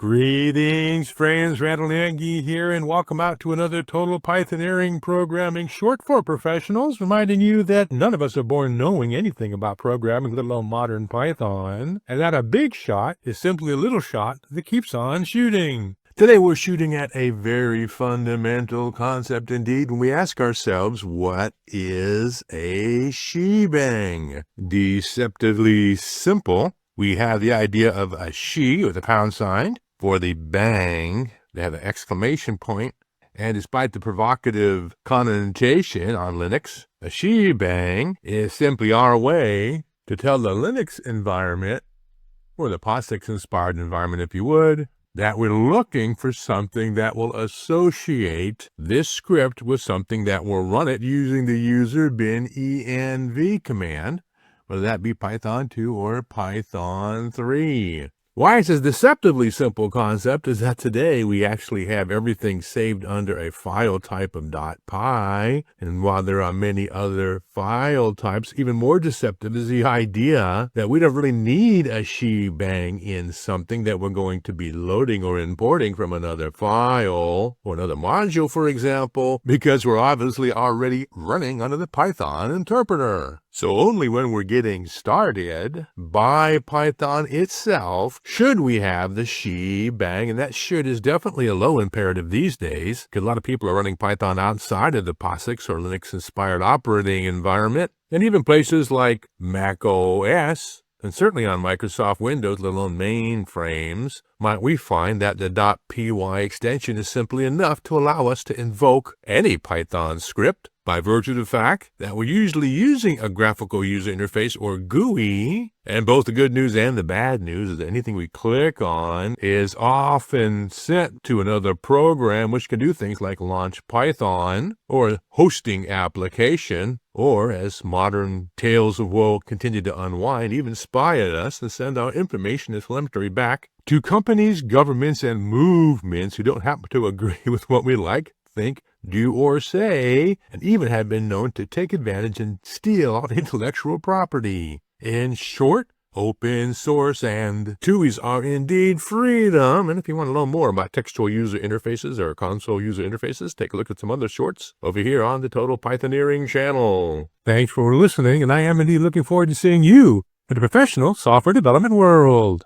Greetings, friends. Randall Nagy here, and welcome out to another Total Pythoneering Programming Short for Professionals, reminding you that none of us are born knowing anything about programming, let alone modern Python, and that a big shot is simply a little shot that keeps on shooting. Today we're shooting at a very fundamental concept indeed when we ask ourselves, what is a shebang? Deceptively simple. We have the idea of a she with a pound sign. For the bang, they have an exclamation point. And despite the provocative connotation on Linux, a shebang is simply our way to tell the Linux environment, or the POSIX-inspired environment if you would, that we're looking for something that will associate this script with something that will run it using the user bin env command, whether that be Python 2 or Python 3. Why it's a deceptively simple concept is that today we actually have everything saved under a file type of .py, and while there are many other file types, even more deceptive is the idea that we don't really need a shebang in something that we're going to be loading or importing from another file or another module, for example, because we're obviously already running under the Python interpreter. So only when we're getting started by Python itself should we have the shebang, and that should is definitely a low imperative these days, because a lot of people are running Python outside of the POSIX or Linux-inspired operating environment, and even places like Mac OS, and certainly on Microsoft Windows, let alone mainframes, might we find that the .py extension is simply enough to allow us to invoke any Python script by virtue of the fact that we're usually using a graphical user interface, or GUI, and both the good news and the bad news is that anything we click on is often sent to another program which can do things like launch Python, or a hosting application, or, as modern tales of woe continue to unwind, even spy at us and send our information as telemetry back to companies, governments, and movements who don't happen to agree with what we like, think, do, or say, and even have been known to take advantage and steal our intellectual property. In short, open source and TUIs are indeed freedom. And if you want to learn more about textual user interfaces or console user interfaces, take a look at some other shorts over here on the Total Pythoneering channel. Thanks for listening, and I am indeed looking forward to seeing you in the professional software development world.